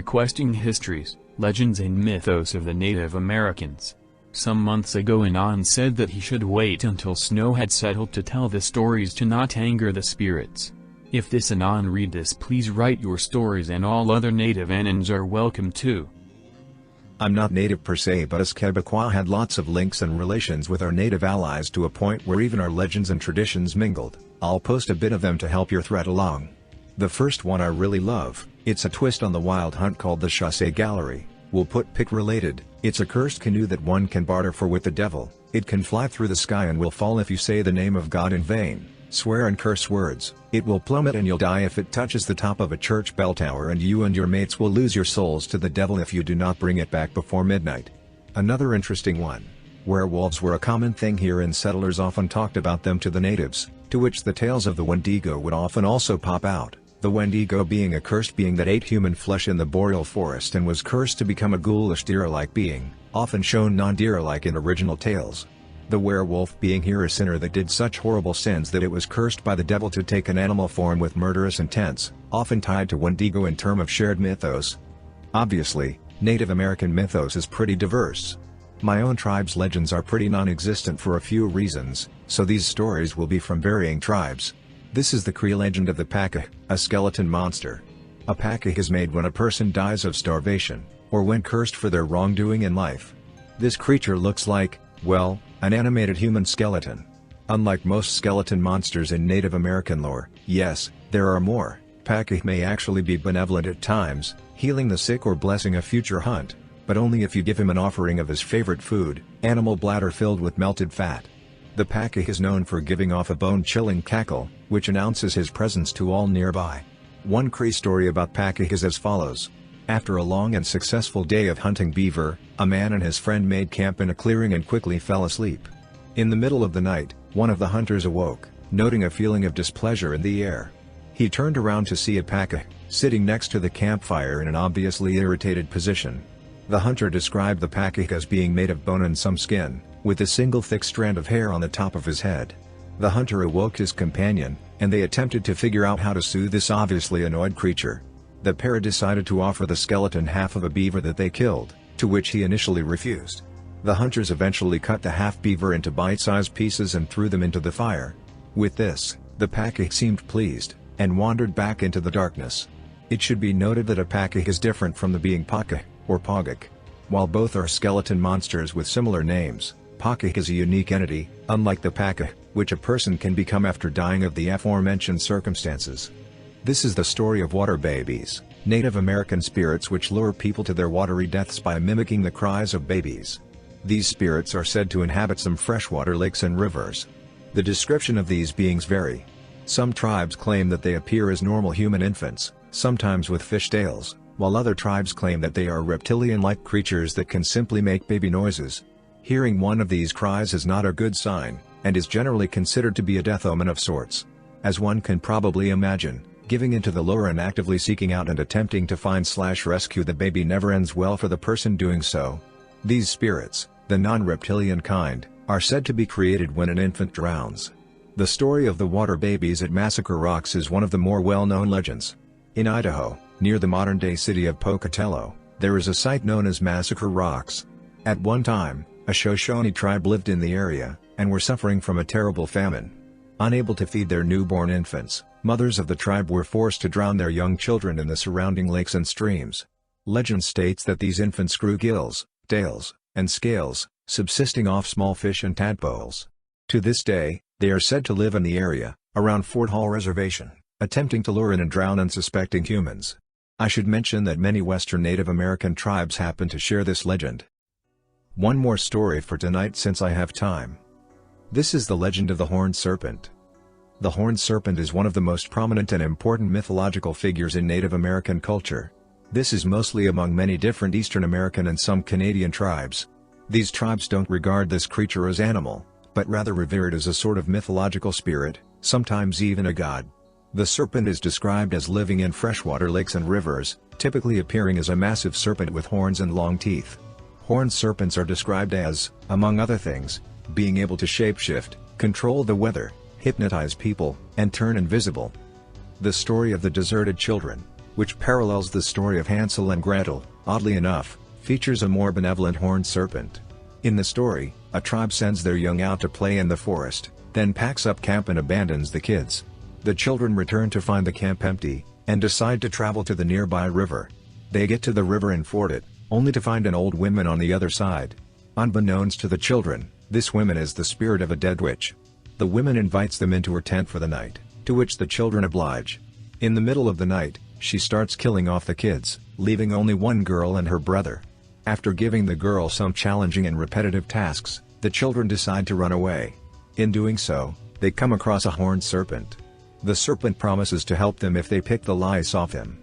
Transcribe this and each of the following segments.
requesting histories, legends and mythos of the Native Americans. Some months ago Anon said that he should wait until snow had settled to tell the stories to not anger the spirits. If this Anon read this, please write your stories, and all other Native Anons are welcome too. I'm not Native per se, but us Quebecois had lots of links and relations with our Native allies to a point where even our legends and traditions mingled. I'll post a bit of them to help your thread along. The first one I really love, it's a twist on the wild hunt called the Chassé Gallery. We'll put pick related. It's a cursed canoe that one can barter for with the devil. It can fly through the sky and will fall if you say the name of God in vain, swear and curse words. It will plummet and you'll die if it touches the top of a church bell tower, and you and your mates will lose your souls to the devil if you do not bring it back before midnight. Another interesting one. Werewolves were a common thing here, and settlers often talked about them to the natives, to which the tales of the Wendigo would often also pop out. The Wendigo being a cursed being that ate human flesh in the boreal forest and was cursed to become a ghoulish deer-like being, often shown non-deer-like in original tales. The werewolf being here a sinner that did such horrible sins that it was cursed by the devil to take an animal form with murderous intents, often tied to Wendigo in term of shared mythos. Obviously, Native American mythos is pretty diverse. My own tribe's legends are pretty non-existent for a few reasons, so these stories will be from varying tribes. This is the Cree legend of the Pakah, a skeleton monster. A Pakah is made when a person dies of starvation, or when cursed for their wrongdoing in life. This creature looks like, well, an animated human skeleton. Unlike most skeleton monsters in Native American lore, yes, there are more. Pakah may actually be benevolent at times, healing the sick or blessing a future hunt, but only if you give him an offering of his favorite food, animal bladder filled with melted fat. The Pakah is known for giving off a bone-chilling cackle, which announces his presence to all nearby. One Cree story about Pakah is as follows. After a long and successful day of hunting beaver, a man and his friend made camp in a clearing and quickly fell asleep. In the middle of the night, one of the hunters awoke, noting a feeling of displeasure in the air. He turned around to see a Pakah, sitting next to the campfire in an obviously irritated position. The hunter described the Pakah as being made of bone and some skin, with a single thick strand of hair on the top of his head. The hunter awoke his companion, and they attempted to figure out how to soothe this obviously annoyed creature. The pair decided to offer the skeleton half of a beaver that they killed, to which he initially refused. The hunters eventually cut the half beaver into bite-sized pieces and threw them into the fire. With this, the Pakah seemed pleased, and wandered back into the darkness. It should be noted that a Pakah is different from the being Pakah, or Pogak. While both are skeleton monsters with similar names, Pakah is a unique entity, unlike the Pakah, which a person can become after dying of the aforementioned circumstances. This is the story of water babies, Native American spirits which lure people to their watery deaths by mimicking the cries of babies. These spirits are said to inhabit some freshwater lakes and rivers. The description of these beings vary. Some tribes claim that they appear as normal human infants, sometimes with fish tails, while other tribes claim that they are reptilian-like creatures that can simply make baby noises. Hearing one of these cries is not a good sign, and is generally considered to be a death omen of sorts. As one can probably imagine, giving into the lure and actively seeking out and attempting to find/rescue the baby never ends well for the person doing so. These spirits, the non-reptilian kind, are said to be created when an infant drowns. The story of the water babies at Massacre Rocks is one of the more well-known legends. In Idaho, near the modern-day city of Pocatello, there is a site known as Massacre Rocks. At one time, a Shoshone tribe lived in the area, and were suffering from a terrible famine. Unable to feed their newborn infants, mothers of the tribe were forced to drown their young children in the surrounding lakes and streams. Legend states that these infants grew gills, tails, and scales, subsisting off small fish and tadpoles. To this day, they are said to live in the area, around Fort Hall Reservation, attempting to lure in and drown unsuspecting humans. I should mention that many Western Native American tribes happen to share this legend. One more story for tonight since I have time. This is the legend of the Horned Serpent. The Horned Serpent is one of the most prominent and important mythological figures in Native American culture. This is mostly among many different Eastern American and some Canadian tribes. These tribes don't regard this creature as animal, but rather revere it as a sort of mythological spirit, sometimes even a god. The serpent is described as living in freshwater lakes and rivers, typically appearing as a massive serpent with horns and long teeth. Horned serpents are described as, among other things, being able to shapeshift, control the weather, hypnotize people, and turn invisible. The story of the deserted children. which parallels the story of Hansel and Gretel, oddly enough, features a more benevolent horned serpent. In the story, a tribe sends their young out to play in the forest, then packs up camp and abandons the kids. The children return to find the camp empty, and decide to travel to the nearby river. They get to the river and ford it, only to find an old woman on the other side. Unbeknownst to the children, this woman is the spirit of a dead witch. The woman invites them into her tent for the night, to which the children oblige. In the middle of the night, she starts killing off the kids, leaving only one girl and her brother. After giving the girl some challenging and repetitive tasks, the children decide to run away. In doing so, they come across a horned serpent. The serpent promises to help them if they pick the lice off him.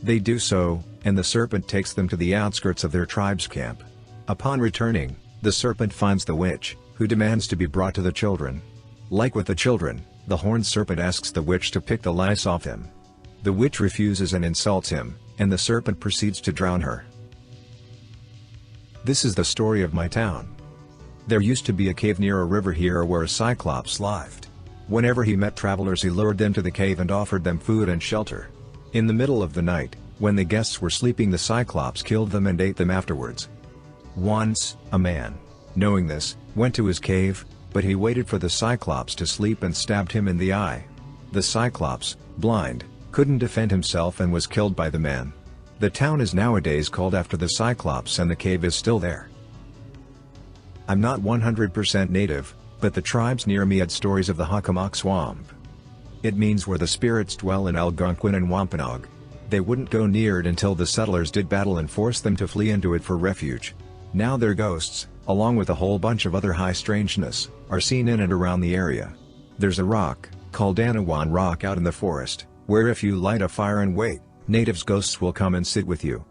They do so, and the serpent takes them to the outskirts of their tribe's camp. Upon returning, the serpent finds the witch, who demands to be brought to the children. Like with the children, the horned serpent asks the witch to pick the lice off him. The witch refuses and insults him, and the serpent proceeds to drown her. This is the story of my town. There used to be a cave near a river here where a cyclops lived. Whenever he met travelers, he lured them to the cave and offered them food and shelter. In the middle of the night, when the guests were sleeping, the cyclops killed them and ate them afterwards. Once, a man, knowing this, went to his cave, but he waited for the cyclops to sleep and stabbed him in the eye. The cyclops, blind, couldn't defend himself and was killed by the man. The town is nowadays called after the cyclops and the cave is still there. I'm not 100% native, but the tribes near me had stories of the Hakumak Swamp. It means where the spirits dwell in Algonquin and Wampanoag. They wouldn't go near it until the settlers did battle and forced them to flee into it for refuge. Now their ghosts, along with a whole bunch of other high strangeness, are seen in and around the area. There's a rock, called Anawan Rock, out in the forest, where if you light a fire and wait, natives' ghosts will come and sit with you.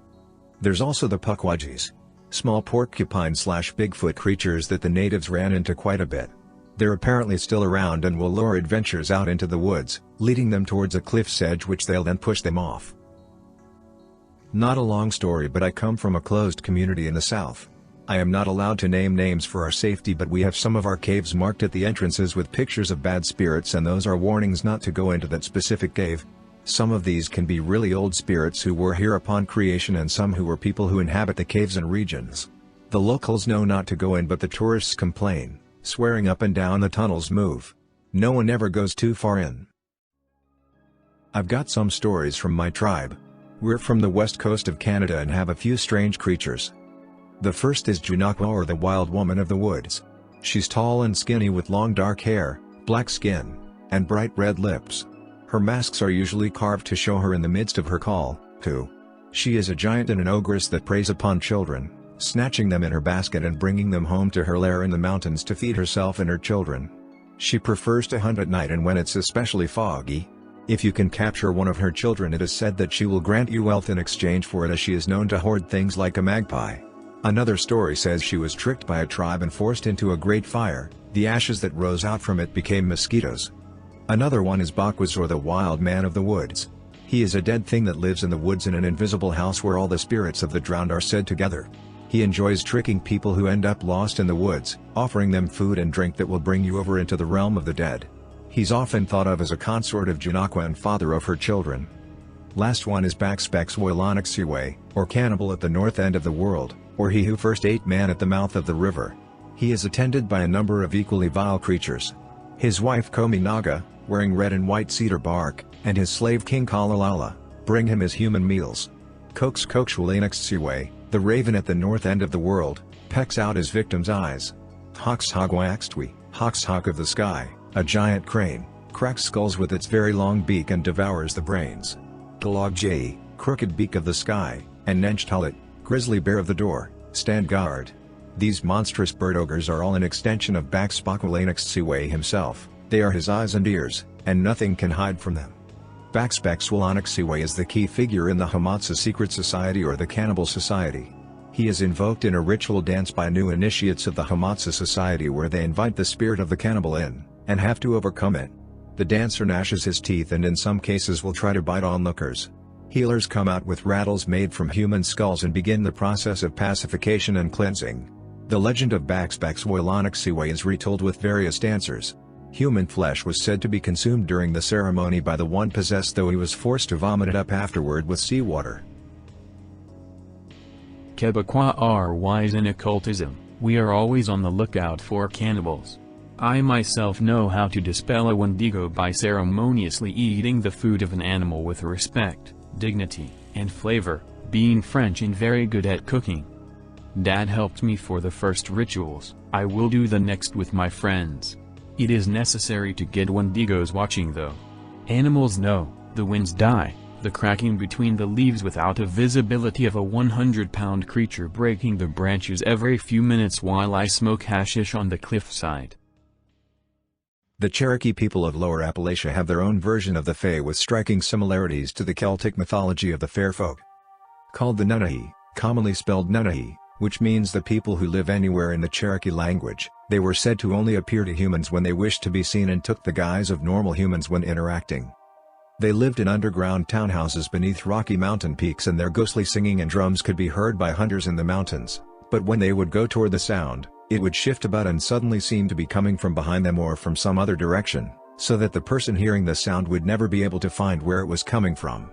There's also the Pukwudgies, small porcupine/Bigfoot creatures that the natives ran into quite a bit. They're apparently still around and will lure adventurers out into the woods, leading them towards a cliff's edge which they'll then push them off. Not a long story, but I come from a closed community in the south. I am not allowed to name names for our safety, but we have some of our caves marked at the entrances with pictures of bad spirits, and those are warnings not to go into that specific cave. Some of these can be really old spirits who were here upon creation, and some who were people who inhabit the caves and regions. The locals know not to go in, but the tourists complain, swearing up and down the tunnels move. No one ever goes too far in. I've got some stories from my tribe. We're from the west coast of Canada and have a few strange creatures. The first is Janakwa, or the wild woman of the woods. She's tall and skinny with long dark hair, black skin, and bright red lips. Her masks are usually carved to show her in the midst of her call, to. She is a giant and an ogress that preys upon children, snatching them in her basket and bringing them home to her lair in the mountains to feed herself and her children. She prefers to hunt at night and when it's especially foggy. If you can capture one of her children, it is said that she will grant you wealth in exchange for it, as she is known to hoard things like a magpie. Another story says she was tricked by a tribe and forced into a great fire. The ashes that rose out from it became mosquitoes. Another one is Bakwaz, or the wild man of the woods. He is a dead thing that lives in the woods in an invisible house where all the spirits of the drowned are said together. He enjoys tricking people who end up lost in the woods, offering them food and drink that will bring you over into the realm of the dead. He's often thought of as a consort of Janakwa and father of her children. Last one is Woilanixiwe, or cannibal at the north end of the world, or he who first ate man at the mouth of the river. He is attended by a number of equally vile creatures. His wife Kominaga, wearing red and white cedar bark, and his slave king Kalalala, bring him his human meals. Woilanixiwe, the raven at the north end of the world, pecks out his victim's eyes. Hoxhog of the sky, a giant crane, cracks skulls with its very long beak and devours the brains. Kalogji, crooked beak of the sky, and Nenchtulit, grizzly bear of the door, stand guard. These monstrous bird ogres are all an extension of Woilanixiwe himself. They are his eyes and ears, and nothing can hide from them. Woilanixiwe is the key figure in the Hamatsu secret society, or the Cannibal Society. He is invoked in a ritual dance by new initiates of the Hamatsu society, where they invite the spirit of the cannibal in, and have to overcome it. The dancer gnashes his teeth and in some cases will try to bite onlookers. Healers come out with rattles made from human skulls and begin the process of pacification and cleansing. The legend of Woilanixiwe is retold with various dancers. Human flesh was said to be consumed during the ceremony by the one possessed, though he was forced to vomit it up afterward with seawater. Quebecois are wise in occultism. We are always on the lookout for cannibals. I myself know how to dispel a Wendigo by ceremoniously eating the food of an animal with respect, dignity, and flavor, being French and very good at cooking. Dad helped me for the first rituals. I will do the next with my friends. It is necessary to get Wendigos watching though. Animals know, the winds die, the cracking between the leaves without a visibility of a 100-pound creature breaking the branches every few minutes while I smoke hashish on the cliffside. The Cherokee people of Lower Appalachia have their own version of the Fae with striking similarities to the Celtic mythology of the fair folk. Called the Nunnahi, commonly spelled Nunnahi, which means the people who live anywhere in the Cherokee language, they were said to only appear to humans when they wished to be seen and took the guise of normal humans when interacting. They lived in underground townhouses beneath rocky mountain peaks, and their ghostly singing and drums could be heard by hunters in the mountains, but when they would go toward the sound, it would shift about and suddenly seem to be coming from behind them or from some other direction, so that the person hearing the sound would never be able to find where it was coming from.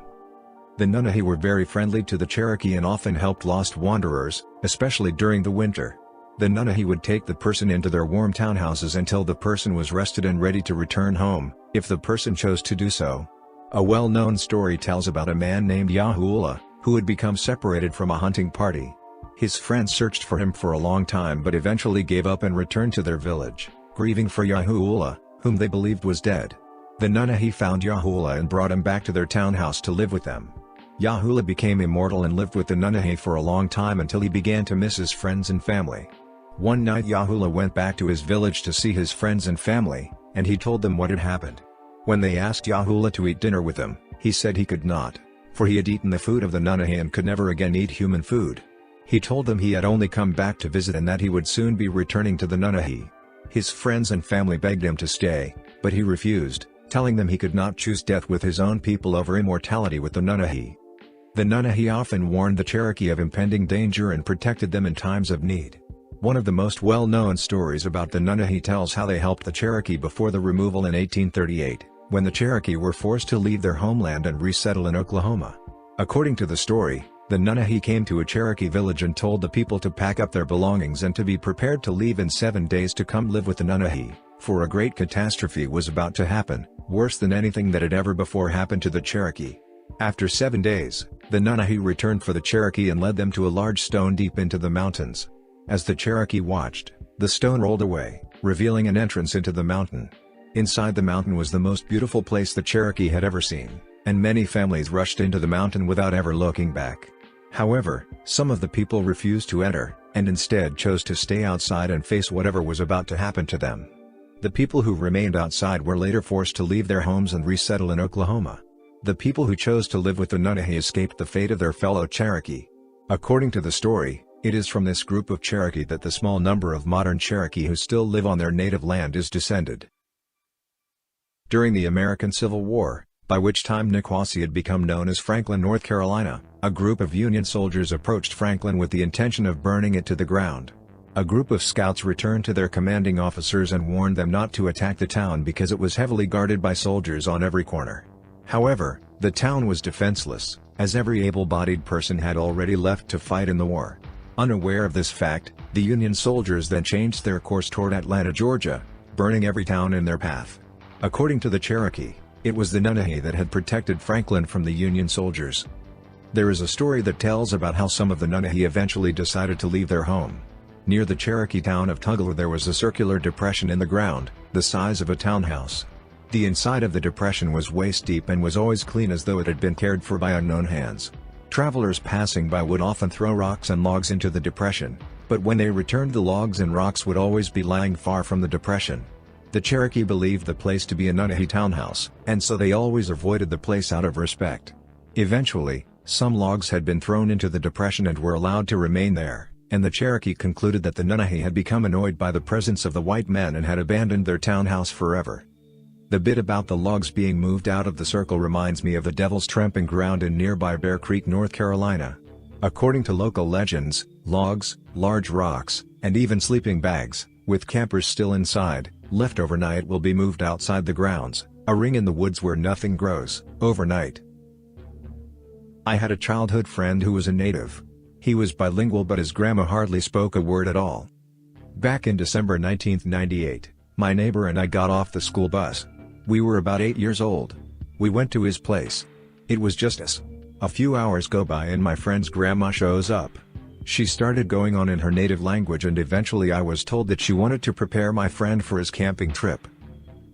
The Nunnahi were very friendly to the Cherokee and often helped lost wanderers, especially during the winter. The Nunnahi would take the person into their warm townhouses until the person was rested and ready to return home, if the person chose to do so. A well-known story tells about a man named Yahuwah, who had become separated from a hunting party. His friends searched for him for a long time but eventually gave up and returned to their village, grieving for Yahuwah, whom they believed was dead. The Nunnahi found Yahuwah and brought him back to their townhouse to live with them. Yahuwah became immortal and lived with the Nunnahi for a long time until he began to miss his friends and family. One night Yahuwah went back to his village to see his friends and family, and he told them what had happened. When they asked Yahuwah to eat dinner with them, he said he could not, for he had eaten the food of the Nunnahi and could never again eat human food. He told them he had only come back to visit and that he would soon be returning to the Nunnahi. His friends and family begged him to stay, but he refused, telling them he could not choose death with his own people over immortality with the Nunnahi. The Nunnahi often warned the Cherokee of impending danger and protected them in times of need. One of the most well-known stories about the Nunnahi tells how they helped the Cherokee before the removal in 1838, when the Cherokee were forced to leave their homeland and resettle in Oklahoma. According to the story, the Nunnahi came to a Cherokee village and told the people to pack up their belongings and to be prepared to leave in 7 days to come live with the Nunnahi, for a great catastrophe was about to happen, worse than anything that had ever before happened to the Cherokee. After 7 days, the Nunnahi returned for the Cherokee and led them to a large stone deep into the mountains. As the Cherokee watched, the stone rolled away, revealing an entrance into the mountain. Inside the mountain was the most beautiful place the Cherokee had ever seen, and many families rushed into the mountain without ever looking back. However, some of the people refused to enter, and instead chose to stay outside and face whatever was about to happen to them. The people who remained outside were later forced to leave their homes and resettle in Oklahoma. The people who chose to live with the Nunnahi escaped the fate of their fellow Cherokee. According to the story, it is from this group of Cherokee that the small number of modern Cherokee who still live on their native land is descended. During the American Civil War, by which time Niquosi had become known as Franklin, North Carolina, a group of Union soldiers approached Franklin with the intention of burning it to the ground. A group of scouts returned to their commanding officers and warned them not to attack the town because it was heavily guarded by soldiers on every corner. However, the town was defenseless, as every able-bodied person had already left to fight in the war. Unaware of this fact, the Union soldiers then changed their course toward Atlanta, Georgia, burning every town in their path. According to the Cherokee, it was the Nunnahi that had protected Franklin from the Union soldiers. There is a story that tells about how some of the Nunnahi eventually decided to leave their home. Near the Cherokee town of Tugler there was a circular depression in the ground, the size of a townhouse. The inside of the depression was waist deep and was always clean as though it had been cared for by unknown hands. Travelers passing by would often throw rocks and logs into the depression, but when they returned the logs and rocks would always be lying far from the depression. The Cherokee believed the place to be a Nunnahi townhouse, and so they always avoided the place out of respect. Eventually, some logs had been thrown into the depression and were allowed to remain there, and the Cherokee concluded that the Nunnahi had become annoyed by the presence of the white men and had abandoned their townhouse forever. The bit about the logs being moved out of the circle reminds me of the Devil's Tramping Ground in nearby Bear Creek, North Carolina. According to local legends, logs, large rocks, and even sleeping bags, with campers still inside, Left overnight will be moved outside the grounds, a ring in the woods where nothing grows, overnight. I had a childhood friend who was a native. He was bilingual but his grandma hardly spoke a word at all. Back in December 1998, my neighbor and I got off the school bus. We were about 8 years old. We went to his place. It was just us. A few hours go by and my friend's grandma shows up. She started going on in her native language and eventually I was told that she wanted to prepare my friend for his camping trip.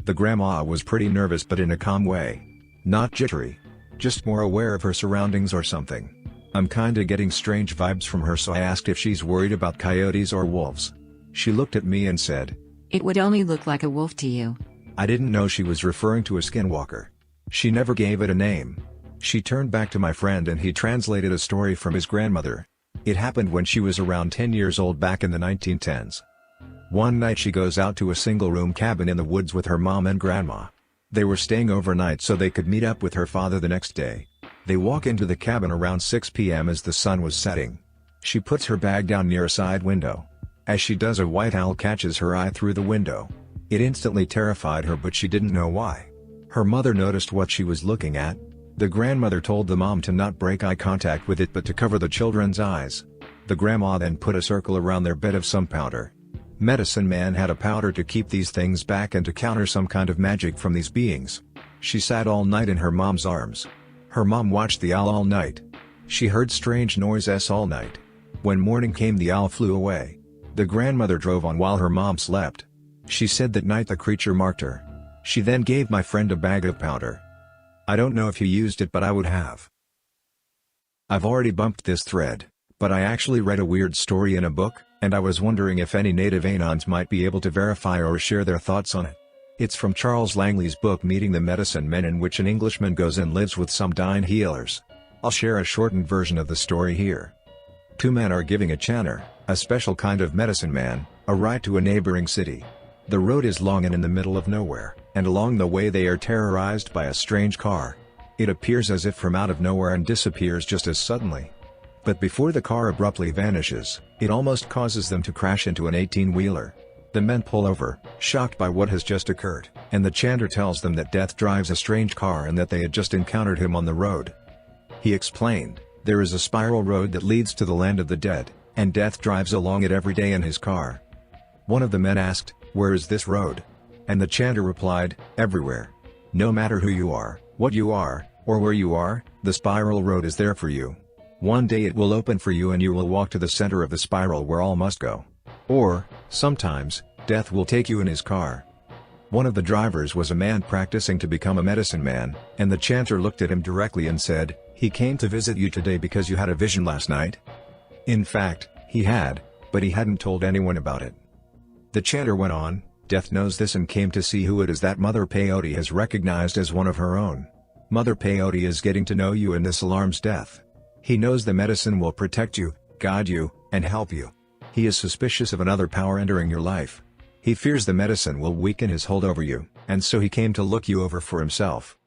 The grandma was pretty nervous but in a calm way. Not jittery. Just more aware of her surroundings or something. I'm kinda getting strange vibes from her, so I asked if she's worried about coyotes or wolves. She looked at me and said, "It would only look like a wolf to you." I didn't know she was referring to a skinwalker. She never gave it a name. She turned back to my friend and he translated a story from his grandmother. It happened when she was around 10 years old back in the 1910s. One night she goes out to a single-room cabin in the woods with her mom and grandma. They were staying overnight so they could meet up with her father the next day. They walk into the cabin around 6 p.m. as the sun was setting. She puts her bag down near a side window. As she does, a white owl catches her eye through the window. It instantly terrified her but she didn't know why. Her mother noticed what she was looking at. The grandmother told the mom to not break eye contact with it but to cover the children's eyes. The grandma then put a circle around their bed of some powder. Medicine Man had a powder to keep these things back and to counter some kind of magic from these beings. She sat all night in her mom's arms. Her mom watched the owl all night. She heard strange noises all night. When morning came, the owl flew away. The grandmother drove on while her mom slept. She said that night the creature marked her. She then gave my friend a bag of powder. I don't know if he used it but I would have. I've already bumped this thread, but I actually read a weird story in a book, and I was wondering if any native Anons might be able to verify or share their thoughts on it. It's from Charles Langley's book Meeting the Medicine Men, in which an Englishman goes and lives with some dying healers. I'll share a shortened version of the story here. Two men are giving a chanter, a special kind of medicine man, a ride to a neighboring city. The road is long and in the middle of nowhere, and along the way they are terrorized by a strange car. It appears as if from out of nowhere and disappears just as suddenly. But before the car abruptly vanishes, it almost causes them to crash into an 18-wheeler. The men pull over, shocked by what has just occurred, and the chanter tells them that Death drives a strange car and that they had just encountered him on the road. He explained, there is a spiral road that leads to the land of the dead, and Death drives along it every day in his car. One of the men asked, "Where is this road?" And the chanter replied, "Everywhere. No matter who you are, what you are, or where you are, the spiral road is there for you. One day it will open for you and you will walk to the center of the spiral where all must go. Or, sometimes, Death will take you in his car." One of the drivers was a man practicing to become a medicine man, and the chanter looked at him directly and said, "He came to visit you today because you had a vision last night?" In fact, he had, but he hadn't told anyone about it. The chanter went on, "Death knows this and came to see who it is that Mother Peyote has recognized as one of her own. Mother Peyote is getting to know you and this alarms Death. He knows the medicine will protect you, guide you, and help you. He is suspicious of another power entering your life. He fears the medicine will weaken his hold over you, and so he came to look you over for himself.